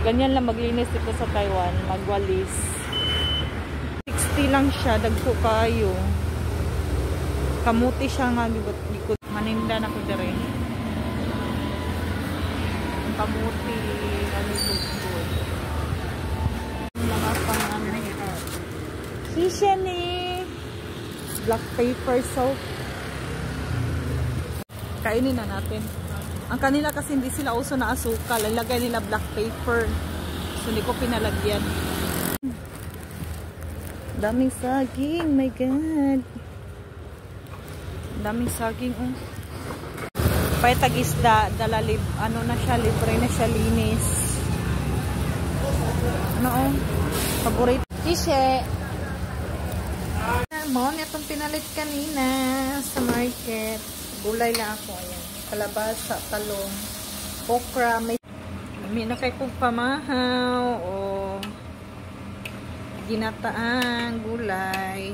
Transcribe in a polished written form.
Ganyan lang maglinis dito sa Taiwan, magwalis. 60 lang siya, dagko kayo. Kamuti siya nga likod. Maninda na ko dire. Kamuti likod ko. Mga pang Kisha ni black paper soap. Kainin na natin. Ang kanila kasi hindi sila uso na asukal. Ilagay nila black paper. So hindi ko pinalagyan. Daming saging. My God. Daming saging. Oh. Pay tag-isda. Ano na siya. Libre na siya. Linis. Ano oh. Paborito. Kishe. Mo, itong pinalit kanina sa market. Gulay lang ako. Ayan. Kalabasa, talong, okra, may na kay kong pamahaw o ginataan, gulay.